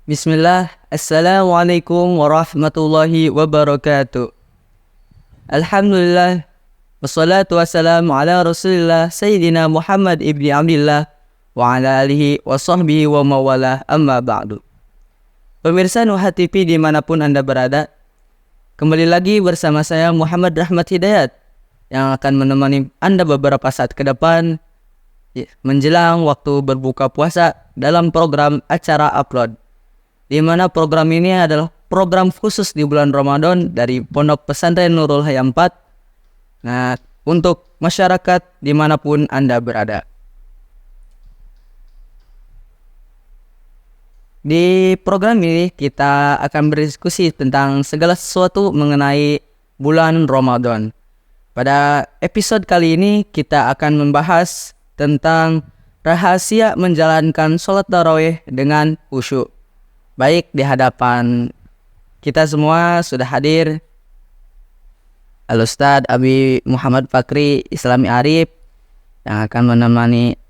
Bismillah, Assalamualaikum warahmatullahi wabarakatuh. Alhamdulillah, wassalatu wassalamu ala rasulillah Sayyidina Muhammad ibni Abdillah wa ala alihi wa sahbihi wa mawalah amma ba'du. Pemirsa Nuha TV dimanapun Anda berada, kembali lagi bersama saya Muhammad Rahmat Hidayat yang akan menemani Anda beberapa saat ke depan menjelang waktu berbuka puasa dalam program acara Upload, di mana program ini adalah program khusus di bulan Ramadan dari Pondok Pesantren Nurul Hayat 4. Nah, untuk masyarakat dimanapun Anda berada. Di program ini kita akan berdiskusi tentang segala sesuatu mengenai bulan Ramadan. Pada episode kali ini kita akan membahas tentang rahasia menjalankan sholat tarawih dengan khusyuk. Baik, di hadapan kita semua sudah hadir Al-Ustadz Abi Muhammad Fakri Islami Arif yang akan menemani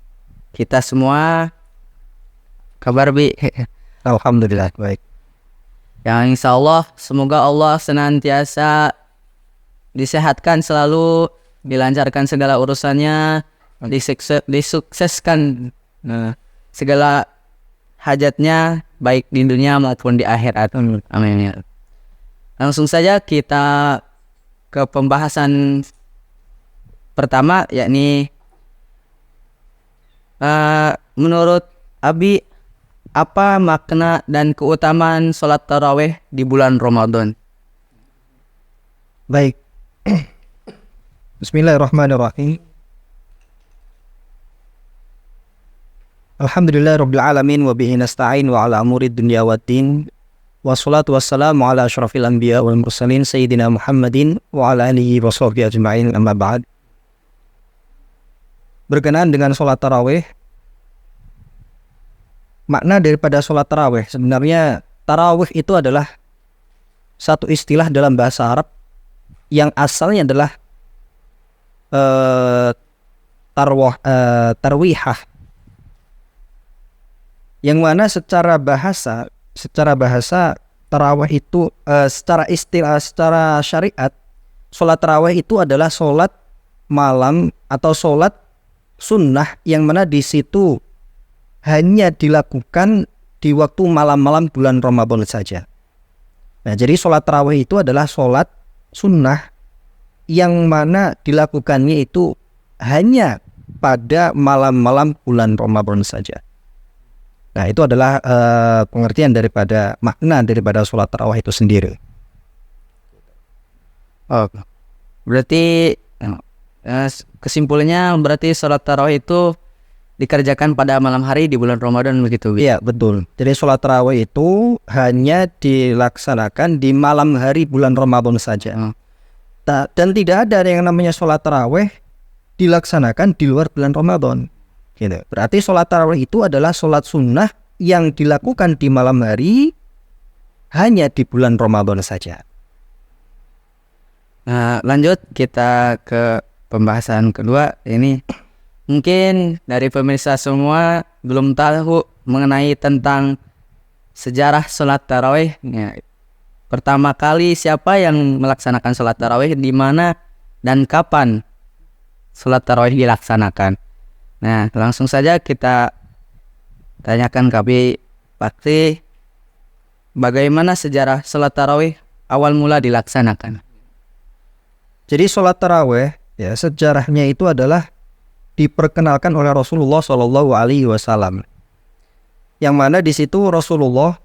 kita semua. Kabar Bi? Alhamdulillah baik. Yang insya Allah semoga Allah senantiasa disehatkan selalu, dilancarkan segala urusannya, disukseskan segala hajatnya baik di dunia maupun di akhirat. Amin. Langsung saja kita ke pembahasan pertama, yakni menurut Abi, apa makna dan keutamaan sholat tarawih di bulan Ramadan? Baik. Bismillahirrahmanirrahim. Alhamdulillah rabbil alamin wa bihi nasta'in wa ala umurid dunya waddin. Wassalatu wassalamu ala asyrafil anbiya wal mursalin sayyidina Muhammadin wa ala alihi wa sahbihi ajma'in, amma ba'd. Berkenaan dengan sholat tarawih, makna daripada sholat tarawih, sebenarnya tarawih itu adalah satu istilah dalam bahasa Arab yang asalnya adalah tarwihah, yang mana secara bahasa tarawih itu secara istilah, secara syariat, sholat tarawih itu adalah sholat malam atau sholat sunnah yang mana di situ hanya dilakukan di waktu malam-malam bulan Ramadan saja. Nah, jadi sholat tarawih itu adalah sholat sunnah yang mana dilakukannya itu hanya pada malam-malam bulan Ramadan saja. Nah, itu adalah pengertian daripada makna daripada sholat tarawih itu sendiri. Oh, berarti kesimpulannya berarti sholat tarawih itu dikerjakan pada malam hari di bulan Ramadan, begitu? Iya, betul. Jadi sholat tarawih itu hanya dilaksanakan di malam hari bulan Ramadan saja. Dan tidak ada yang namanya sholat tarawih dilaksanakan di luar bulan Ramadan. Gitu. Berarti sholat tarawih itu adalah sholat sunnah yang dilakukan di malam hari hanya di bulan Ramadan saja. Nah, lanjut kita ke pembahasan kedua. Ini mungkin dari pemirsa semua belum tahu mengenai tentang sejarah sholat tarawih. Ya, pertama kali siapa yang melaksanakan sholat tarawih, di mana dan kapan sholat tarawih dilaksanakan? Nah, langsung saja kita tanyakan Kabi Fakri, bagaimana sejarah sholat tarawih awal mula dilaksanakan? Jadi sholat tarawih, ya, sejarahnya itu adalah diperkenalkan oleh Rasulullah SAW, yang mana di situ Rasulullah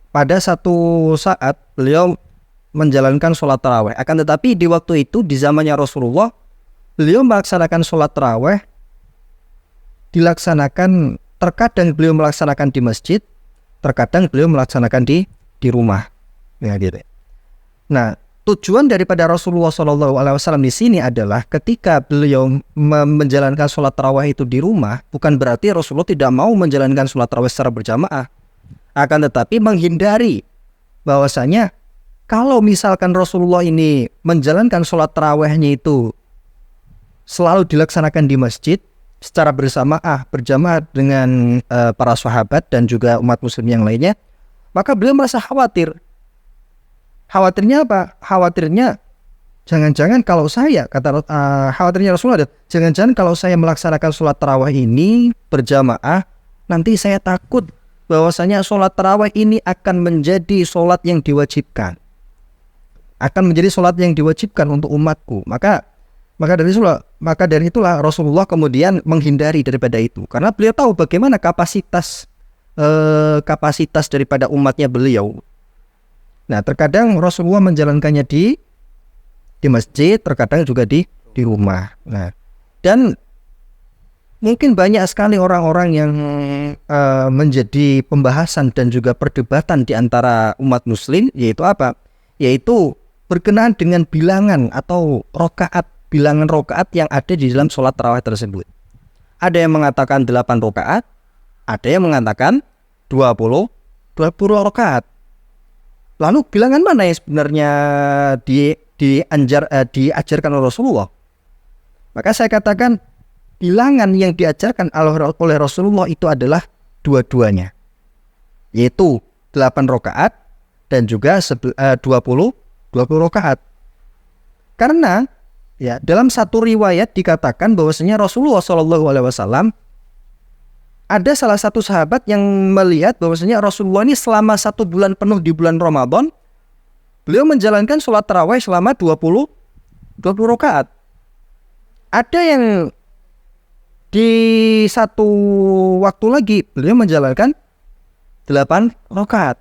pada satu saat beliau menjalankan sholat tarawih. Akan tetapi di waktu itu, di zamannya Rasulullah, beliau melaksanakan sholat tarawih dilaksanakan, terkadang beliau melaksanakan di masjid, terkadang beliau melaksanakan di rumah. Ya, gitu. Nah, tujuan daripada Rasulullah SAW di sini adalah ketika beliau menjalankan sholat tarawih itu di rumah, bukan berarti Rasulullah tidak mau menjalankan sholat tarawih secara berjamaah. Akan tetapi menghindari bahwasanya kalau misalkan Rasulullah ini menjalankan sholat tarawihnya itu selalu dilaksanakan di masjid, secara berjamaah dengan para sahabat dan juga umat muslim yang lainnya, maka beliau merasa khawatir. Khawatirnya apa? Khawatirnya jangan-jangan kalau saya, khawatirnya Rasulullah, jangan-jangan kalau saya melaksanakan sholat tarawih ini berjamaah, nanti saya takut bahwasanya sholat tarawih ini akan menjadi sholat yang diwajibkan. Akan menjadi sholat yang diwajibkan untuk umatku. Maka dari itulah Rasulullah kemudian menghindari daripada itu. Karena beliau tahu bagaimana kapasitas daripada umatnya beliau. Nah, terkadang Rasulullah menjalankannya di masjid, terkadang juga di rumah. Nah, dan mungkin banyak sekali orang-orang yang menjadi pembahasan dan juga perdebatan di antara umat muslim, yaitu apa? Yaitu berkenaan dengan bilangan atau bilangan rokaat yang ada di dalam sholat tarawih tersebut. Ada yang mengatakan 8 rokaat, ada yang mengatakan 20 rokaat. Lalu bilangan mana yang sebenarnya diajarkan oleh Rasulullah? Maka saya katakan bilangan yang diajarkan oleh Rasulullah itu adalah dua-duanya, yaitu 8 rokaat dan juga 20 rokaat. Karena ya dalam satu riwayat dikatakan bahwasanya Rasulullah SAW ada salah satu sahabat yang melihat bahwasanya Rasulullah ini selama 1 bulan penuh di bulan Ramadan, beliau menjalankan sholat tarawih selama 20 rakaat. Ada yang di satu waktu lagi beliau menjalankan 8 rakaat.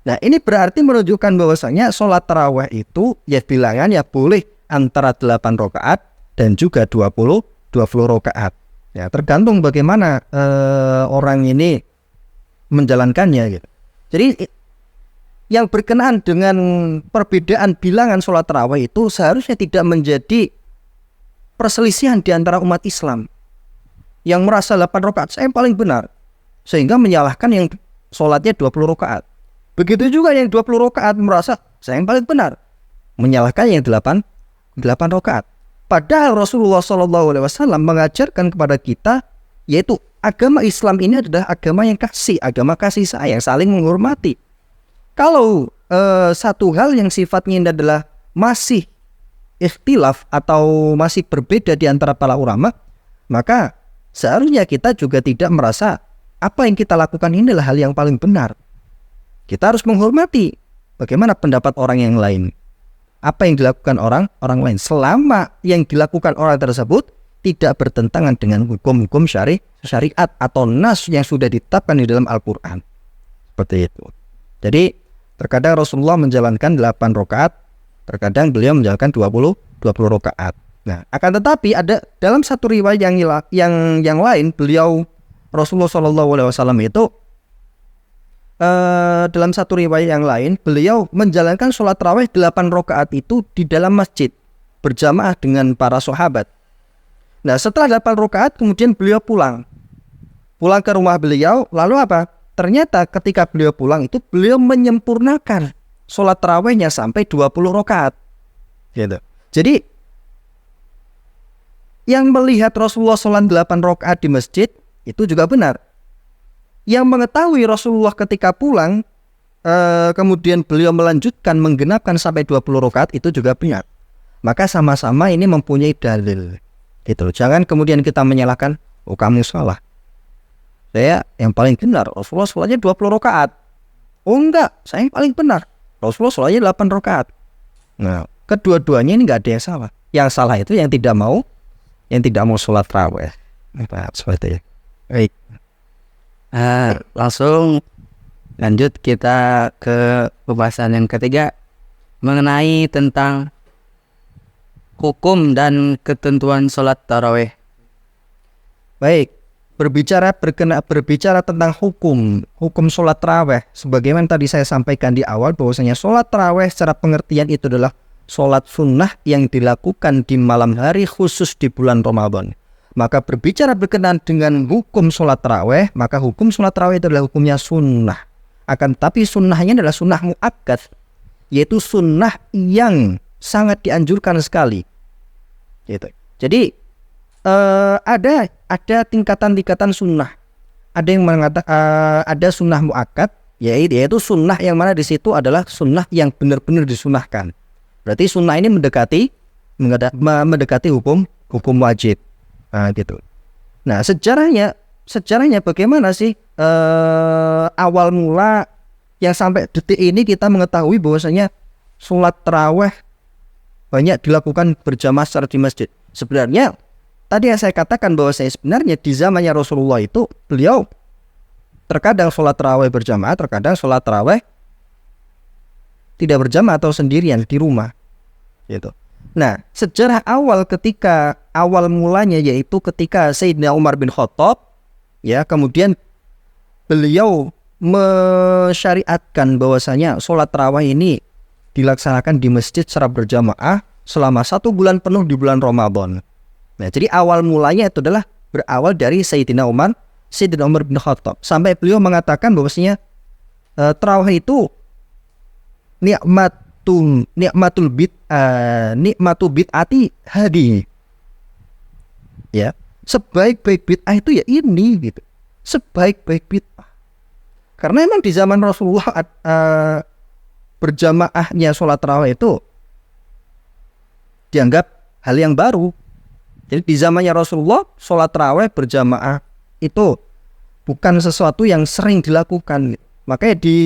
Nah, ini berarti menunjukkan bahwasanya sholat tarawih itu ya bilangan ya boleh antara 8 rakaat dan juga 20 rakaat. Ya, tergantung bagaimana orang ini menjalankannya gitu. Jadi yang berkenaan dengan perbedaan bilangan sholat tarawih itu seharusnya tidak menjadi perselisihan di antara umat Islam yang merasa 8 rakaat saya yang paling benar sehingga menyalahkan yang sholatnya 20 rakaat. Begitu juga yang 20 rakaat merasa saya yang paling benar, menyalahkan yang 8 rakaat. Padahal Rasulullah SAW mengajarkan kepada kita, yaitu agama Islam ini adalah agama yang agama kasih sayang, saling menghormati. Kalau satu hal yang sifatnya ini adalah masih ikhtilaf atau masih berbeda di antara para ulama, maka seharusnya kita juga tidak merasa apa yang kita lakukan ini adalah hal yang paling benar. Kita harus menghormati bagaimana pendapat orang yang lain. Apa yang dilakukan orang lain, selama yang dilakukan orang tersebut tidak bertentangan dengan hukum-hukum syariat atau nas yang sudah ditetapkan di dalam Al-Quran. Seperti itu. Jadi terkadang Rasulullah menjalankan 8 rakaat, terkadang beliau menjalankan 20 rakaat. Nah, akan tetapi ada dalam satu riwayat yang lain, beliau Rasulullah SAW itu dalam satu riwayat yang lain, beliau menjalankan sholat tarawih 8 rakaat itu di dalam masjid berjamaah dengan para sahabat. Nah, setelah 8 rakaat kemudian beliau pulang ke rumah beliau. Lalu apa? Ternyata ketika beliau pulang itu beliau menyempurnakan sholat tarawihnya sampai 20 rakaat. Gitu. Jadi yang melihat Rasulullah sholat 8 rakaat di masjid itu juga benar. Yang mengetahui Rasulullah ketika pulang kemudian beliau melanjutkan menggenapkan sampai 20 rakaat itu juga benar. Maka sama-sama ini mempunyai dalil. Gitu. Jangan kemudian kita menyalahkan, oh kamu salah. Saya yang paling benar, Rasulullah sholatnya 20 rakaat. Oh enggak, saya yang paling benar, Rasulullah sholatnya 8 rakaat. Nah, kedua-duanya ini enggak ada yang salah. Yang salah itu yang tidak mau sholat tarawih. Seperti itu. Baik. Langsung lanjut kita ke pembahasan yang ketiga mengenai tentang hukum dan ketentuan sholat tarawih. Baik, berbicara tentang hukum sholat tarawih, sebagaimana tadi saya sampaikan di awal bahwasanya sholat tarawih secara pengertian itu adalah sholat sunnah yang dilakukan di malam hari khusus di bulan Ramadan. Maka berbicara berkenaan dengan hukum sholat tarawih, maka hukum sholat tarawih itu adalah hukumnya sunnah. Akan tetapi sunnahnya adalah sunnah muakkad, yaitu sunnah yang sangat dianjurkan sekali. Gitu. Jadi ada tingkatan-tingkatan sunnah. Ada yang mengatakan ada sunnah muakkad, yaitu sunnah yang mana di situ adalah sunnah yang benar-benar disunahkan. Berarti sunnah ini mendekati hukum wajib. Nah, gitu. Nah, sejarahnya bagaimana sih awal mula yang sampai detik ini kita mengetahui bahwasanya sholat tarawih banyak dilakukan berjamaah secara di masjid. Sebenarnya tadi yang saya katakan bahwasanya sebenarnya di zamannya Rasulullah itu beliau terkadang sholat tarawih berjamaah, terkadang sholat tarawih tidak berjamaah atau sendirian di rumah. Gitu. Nah, sejarah awal mulanya yaitu ketika Sayyidina Umar bin Khattab, ya, kemudian beliau mensyariatkan bahwasanya sholat tarawih ini dilaksanakan di masjid secara berjamaah selama 1 bulan penuh di bulan Ramadan. Nah, jadi awal mulanya itu adalah berawal dari Sayyidina Umar bin Khattab, sampai beliau mengatakan bahwasanya tarawih itu nikmatu bid'ati hadi. Ya, sebaik-baik bid'ah itu ya ini gitu. Sebaik-baik bid'ah. Karena memang di zaman Rasulullah berjamaahnya sholat tarawih itu dianggap hal yang baru. Jadi di zamannya Rasulullah sholat tarawih berjamaah itu bukan sesuatu yang sering dilakukan. Makanya di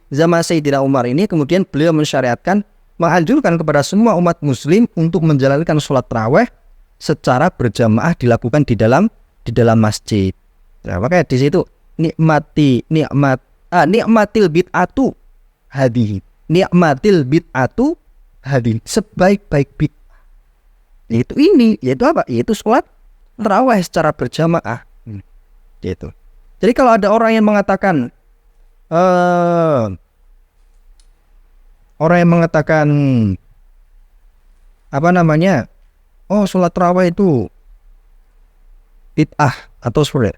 zaman Sayyidina Umar ini kemudian beliau mensyariatkan, menganjurkan kepada semua umat muslim untuk menjalankan sholat tarawih secara berjamaah dilakukan di dalam masjid. Nah, makanya di situ nikmatil bid'atu hadi. Nikmatil bid'atu hadi. Sebaik-baik bid'ah. Yaitu apa? Yaitu sholat tarawih secara berjamaah. Gitu. Jadi kalau ada orang yang mengatakan sholat tarawih itu bid'ah atau seperti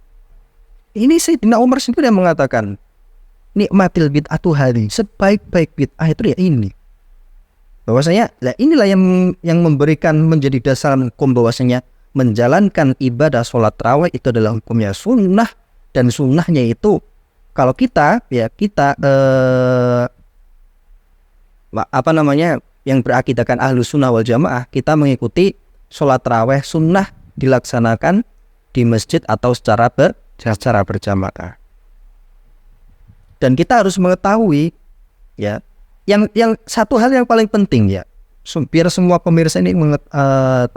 ini, Sayyidina Umar sendiri yang mengatakan nikmatil bid'atu hadi, sebaik-baik bid'ah itu ya ini. Bahwasanya inilah yang menjadi dasar hukum bahwasanya menjalankan ibadah sholat tarawih itu adalah hukumnya sunnah, dan sunnahnya itu kalau kita yang berakidahkan ahlu sunnah wal jamaah, kita mengikuti sholat tarawih sunnah dilaksanakan di masjid atau secara berjamaah. Dan kita harus mengetahui, ya, yang satu hal yang paling penting, ya, biar semua pemirsa ini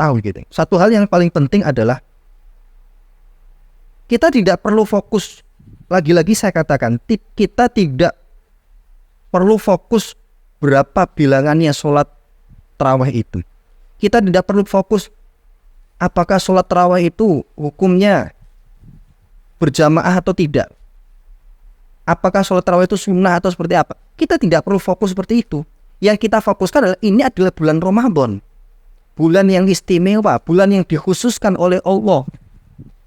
tahu gitu. Satu hal yang paling penting adalah kita tidak perlu fokus, lagi-lagi saya katakan, kita tidak perlu fokus berapa bilangannya sholat tarawih itu. Kita tidak perlu fokus apakah sholat tarawih itu hukumnya berjamaah atau tidak. Apakah sholat tarawih itu sunnah atau seperti apa. Kita tidak perlu fokus seperti itu. Yang kita fokuskan adalah ini adalah bulan Ramadan, bulan yang istimewa, bulan yang dikhususkan oleh Allah,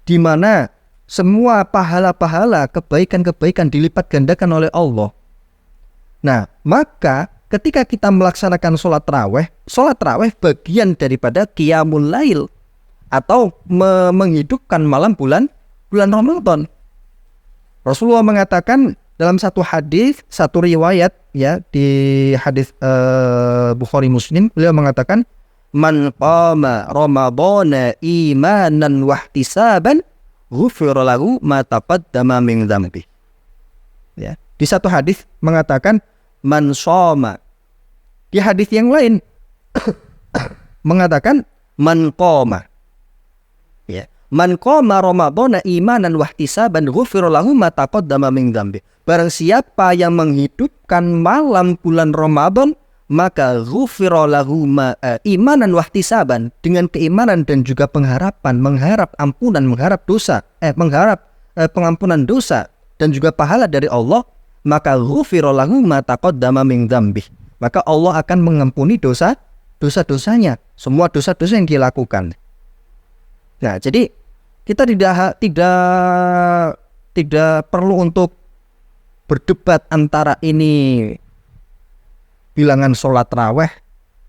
di mana semua pahala-pahala, kebaikan-kebaikan dilipat gandakan oleh Allah. Nah, maka ketika kita melaksanakan sholat tarawih bagian daripada qiyamul lail atau menghidupkan malam bulan Ramadan. Rasulullah mengatakan dalam satu hadis, satu riwayat, ya, di hadis Bukhari Muslim, beliau mengatakan, man qama ramadhana imanan wahtisaban ghufira lahu ma taqaddama min dzambi. Ya, di satu hadis mengatakan man shoma. Di hadis yang lain mengatakan man qama. Ya, man qama ramadhana imanan wahtisaban ghufira lahu ma taqaddama min dzambi. Barang siapa yang menghidupkan malam bulan Ramadan, maka ghufira lahu ma imanan wahtisaban, dengan keimanan dan juga pengharapan, mengharap ampunan, mengharap pengampunan dosa dan juga pahala dari Allah, maka ghufira lahu ma taqaddama min dzambi. Maka Allah akan mengampuni dosa-dosanya, semua dosa-dosa yang dilakukan. Nah, jadi kita tidak perlu untuk berdebat antara ini bilangan sholat tarawih,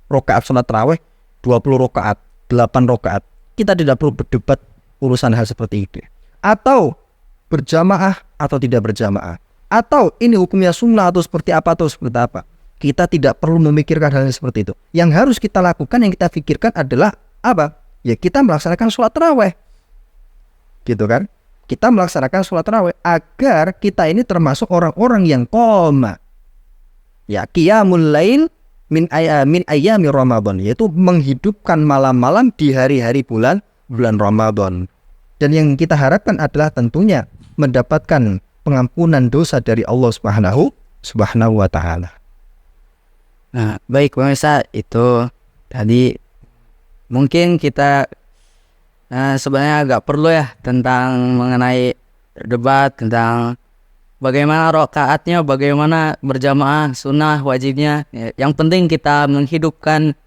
rakaat sholat tarawih 20 rakaat, 8 rakaat. Kita tidak perlu berdebat urusan hal seperti itu. Atau berjamaah atau tidak berjamaah. Atau ini hukumnya sunnah atau seperti apa atau seperti apa. Kita tidak perlu memikirkan hal yang seperti itu. Yang harus kita lakukan, yang kita pikirkan adalah apa? Ya kita melaksanakan sholat tarawih. Gitu kan? Kita melaksanakan sholat tarawih agar kita ini termasuk orang-orang yang qoma. Ya, qiyamul lail min ayyami Ramadan, yaitu menghidupkan malam-malam di hari-hari bulan Ramadan. Dan yang kita harapkan adalah tentunya mendapatkan pengampunan dosa dari Allah Subhanahu wa taala. Nah, baik pemirsa, itu tadi mungkin kita sebenarnya agak perlu ya tentang mengenai debat tentang bagaimana rokaatnya, bagaimana berjamaah, sunnah, wajibnya. Yang penting kita menghidupkan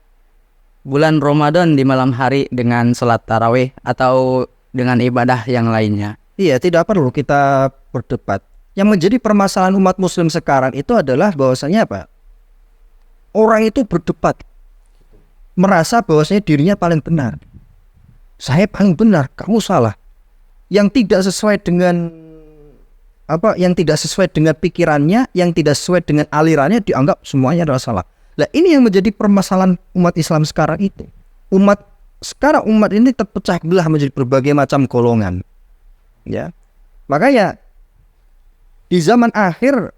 bulan Ramadan di malam hari dengan sholat tarawih atau dengan ibadah yang lainnya. Iya, tidak perlu kita berdebat. Yang menjadi permasalahan umat muslim sekarang itu adalah bahwasanya apa? Orang itu berdebat, merasa bahwasanya dirinya paling benar. Saya paling benar, kamu salah. Yang tidak sesuai dengan apa? Yang tidak sesuai dengan pikirannya, yang tidak sesuai dengan alirannya dianggap semuanya adalah salah. Nah, ini yang menjadi permasalahan umat Islam sekarang itu. Umat ini terpecah belah menjadi berbagai macam golongan. Ya. Makanya di zaman akhir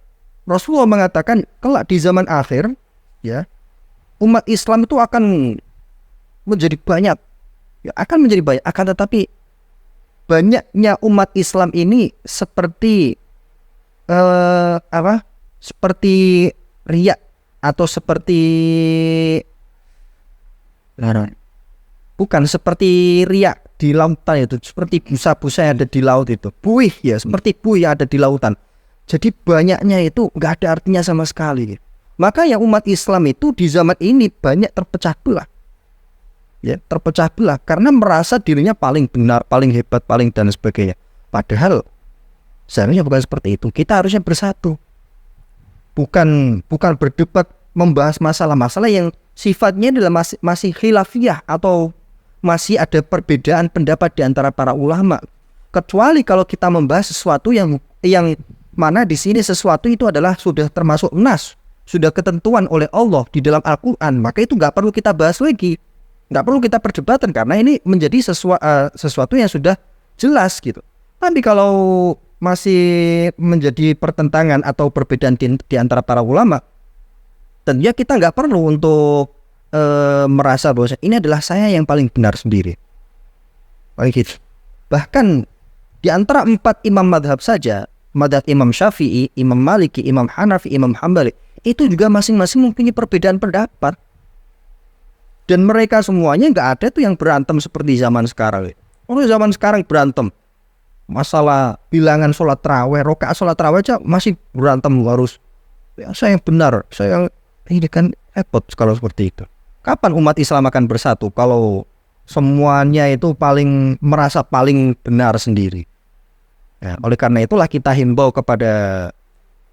Rasulullah mengatakan kelak di zaman akhir, ya, umat Islam itu akan menjadi banyak. Ya, akan menjadi banyak, akan tetapi banyaknya umat Islam ini seperti seperti riya atau seperti bukan seperti riya di lautan itu, seperti busa-busa yang ada di laut itu, buih ya, seperti buih yang ada di lautan. Jadi banyaknya itu nggak ada artinya sama sekali. Maka yang umat Islam itu di zaman ini banyak terpecah belah. Ya, terpecah belah karena merasa dirinya paling benar, paling hebat, paling dan sebagainya. Padahal seharusnya bukan seperti itu. Kita harusnya bersatu. Bukan berdebat membahas masalah-masalah yang sifatnya adalah masih khilafiyah atau masih ada perbedaan pendapat di antara para ulama. Kecuali kalau kita membahas sesuatu yang mana di sini sesuatu itu adalah sudah termasuk nas, sudah ketentuan oleh Allah di dalam Al-Quran, maka itu nggak perlu kita bahas lagi, nggak perlu kita perdebatkan karena ini menjadi sesuatu yang sudah jelas gitu. Tapi kalau masih menjadi pertentangan atau perbedaan di antara para ulama, tentunya kita nggak perlu untuk merasa bahwa ini adalah saya yang paling benar sendiri. Gitu. Bahkan di antara 4 imam madhab saja, madhab Imam Syafi'i, Imam Maliki, Imam Hanafi, Imam Hambali, itu juga masing-masing mempunyai perbedaan pendapat. Dan mereka semuanya nggak ada tuh yang berantem seperti zaman sekarang. Orang zaman sekarang berantem masalah bilangan sholat tarawih, rakaat sholat tarawih aja masih berantem harus ya, saya yang benar, saya yang ini kan repot kalau seperti itu. Kapan umat Islam akan bersatu kalau semuanya itu merasa paling benar sendiri? Ya, oleh karena itulah kita himbau kepada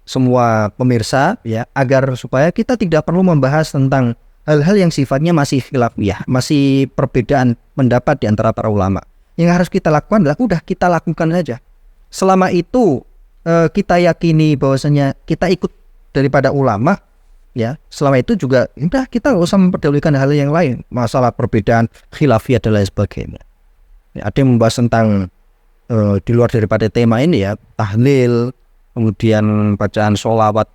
semua pemirsa ya agar supaya kita tidak perlu membahas tentang hal-hal yang sifatnya masih khilafiyah, masih perbedaan pendapat di antara para ulama. Yang harus kita lakukan adalah udah kita lakukan saja. Selama itu kita yakini bahwasanya kita ikut daripada ulama, ya selama itu juga udah kita nggak usah memperdulikan hal yang lain, masalah perbedaan khilafiyah dan lain sebagainya. Ya, ada yang membahas tentang di luar daripada tema ini ya, tahlil, kemudian bacaan sholawat,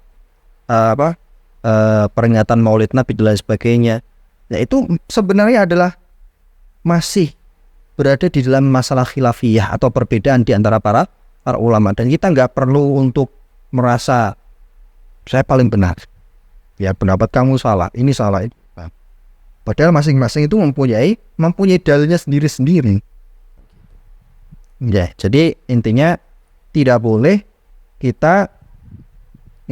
peringatan maulid Nabi dan lain sebagainya. Ya itu sebenarnya adalah masih berada di dalam masalah khilafiyah atau perbedaan di antara para ulama, dan kita nggak perlu untuk merasa saya paling benar. Ya pendapat kamu salah, ini salah. Padahal masing-masing itu mempunyai dalilnya sendiri-sendiri. Ya, jadi intinya tidak boleh kita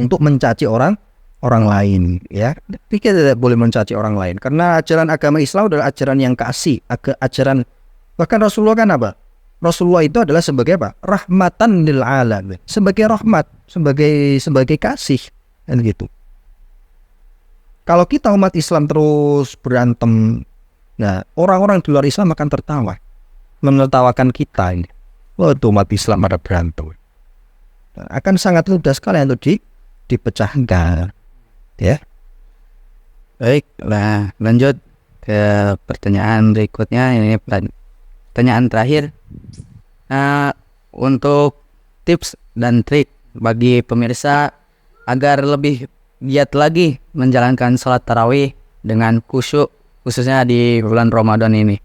untuk mencaci orang lain, ya. Kita tidak boleh mencaci orang lain karena ajaran agama Islam adalah ajaran yang kasih, ajaran bahkan Rasulullah kan apa? Rasulullah itu adalah sebagai apa? Rahmatan lil alamin, sebagai rahmat, sebagai kasih, dan gitu. Kalau kita umat Islam terus berantem, Nah, orang-orang di luar Islam akan tertawa, menertawakan kita ini. Waduh, umat Islam ada berantem. Nah, akan sangat mudah sekali untuk dipecahkan. Ya. Baik, nah lanjut ke pertanyaan berikutnya. Ini pertanyaan terakhir. Nah, untuk tips dan trik bagi pemirsa agar lebih giat lagi menjalankan sholat tarawih dengan khusyuk, khususnya di bulan Ramadan ini.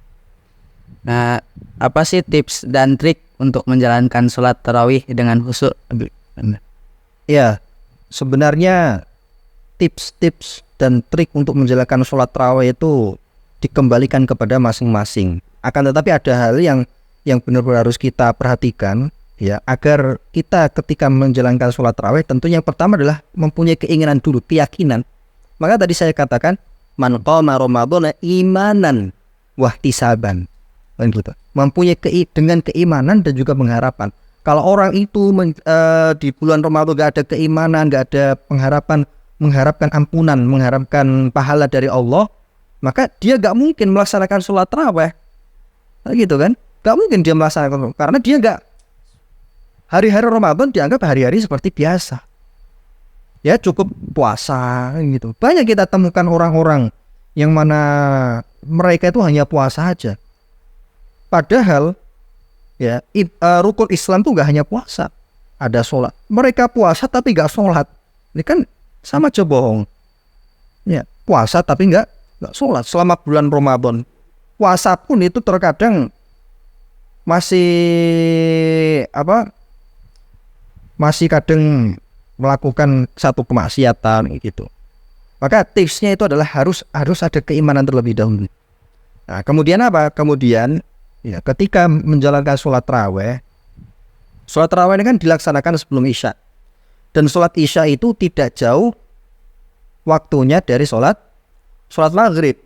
Nah, apa sih tips dan trik untuk menjalankan sholat tarawih dengan khusyuk? Ya, sebenarnya tips-tips dan trik untuk menjalankan sholat tarawih itu dikembalikan kepada masing-masing. Akan tetapi ada hal yang benar-benar harus kita perhatikan, ya, agar kita ketika menjalankan sholat tarawih, tentu yang pertama adalah mempunyai keinginan dulu, keyakinan. Maka tadi saya katakan, man qama ramadhana imanan wahtisaban, gitu. Mempunyai dengan keimanan dan juga pengharapan. Kalau orang itu di bulan Ramadan gak ada keimanan, gak ada pengharapan, mengharapkan ampunan, mengharapkan pahala dari Allah, maka dia gak mungkin melaksanakan sholat tarawih, gitu kan? Gak mungkin dia melaksanakan, karena dia gak, hari-hari Ramadan dianggap hari-hari seperti biasa. Ya, cukup puasa gitu. Banyak kita temukan orang-orang yang mana mereka itu hanya puasa aja. Padahal ya, rukun Islam tuh gak hanya puasa, ada sholat. Mereka puasa tapi gak sholat, ini kan sama aja bohong. Ya, puasa tapi gak sholat selama bulan Ramadan. Puasa pun itu terkadang masih kadang melakukan satu kemaksiatan gitu. Maka tipsnya itu adalah harus ada keimanan terlebih dahulu. Nah, kemudian apa? Kemudian ya, ketika menjalankan sholat tarawih ini kan dilaksanakan sebelum Isya. Dan sholat Isya itu tidak jauh waktunya dari sholat maghrib.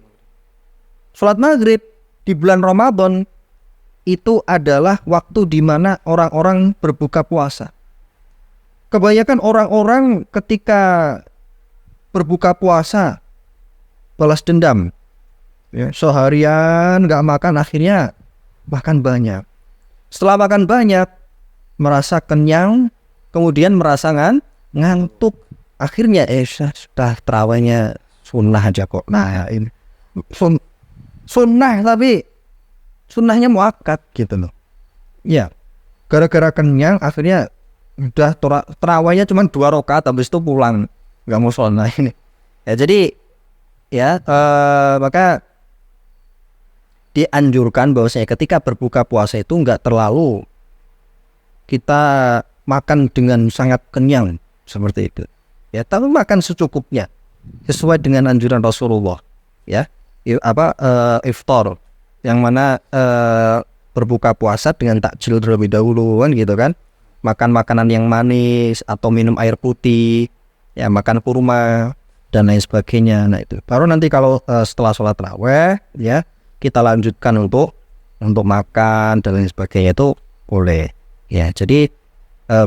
Sholat maghrib di bulan Ramadan itu adalah waktu di mana orang-orang berbuka puasa. Kebanyakan orang-orang ketika berbuka puasa balas dendam, ya, seharian gak makan, akhirnya makan banyak. Setelah makan banyak, merasa kenyang, kemudian merasa ngantuk. Akhirnya sudah tarawihnya sunnah aja kok. Nah, ini sunnah tapi sunnahnya muakkad gitu loh. Ya, gara-gara kenyang akhirnya udah tarawihnya cuma 2 rakaat, habis itu pulang, nggak mau sholat. Nah, ini ya, jadi ya maka dianjurkan bahwasanya ketika berbuka puasa itu nggak terlalu kita makan dengan sangat kenyang seperti itu, ya, tapi makan secukupnya sesuai dengan anjuran Rasulullah, ya. Iftar, yang mana berbuka puasa dengan takjil terlebih dahulu kan, gitu kan, makan makanan yang manis atau minum air putih, ya, makan kurma dan lain sebagainya. Nah, itu baru nanti kalau setelah sholat tarawih, ya, kita lanjutkan untuk makan dan lain sebagainya, itu boleh, ya. Jadi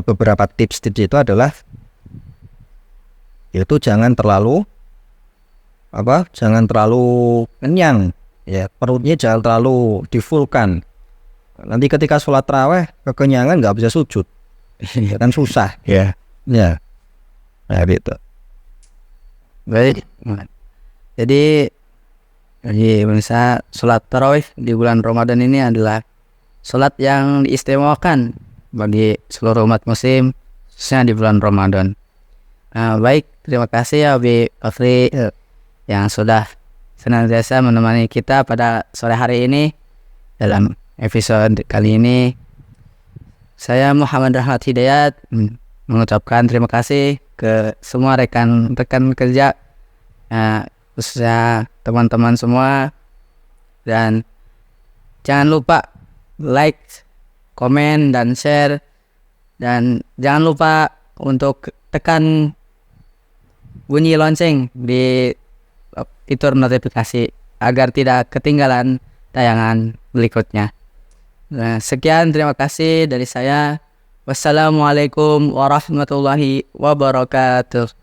beberapa tips-tips itu adalah, yaitu jangan terlalu kenyang, ya, perutnya jangan terlalu difulkan. Nanti ketika sholat tarawih kekenyangan nggak bisa sujud, kan susah, ya. Nah, gitu. Baik. Jadi pemirsa, sholat tarawih di bulan Ramadan ini adalah sholat yang diistimewakan bagi seluruh umat muslim, khususnya di bulan Ramadan. Nah, baik, terima kasih ya Abi Fakri, ya, yang sudah senantiasa menemani kita pada sore hari ini. Dalam episode kali ini, saya Muhammad Rahmat Hidayat mengucapkan terima kasih ke semua rekan-rekan kerja, khususnya teman-teman semua. Dan jangan lupa like, komen, dan share. Dan jangan lupa untuk tekan bunyi lonceng di fitur notifikasi agar tidak ketinggalan tayangan berikutnya. Nah, sekian, terima kasih dari saya. Wassalamualaikum warahmatullahi wabarakatuh.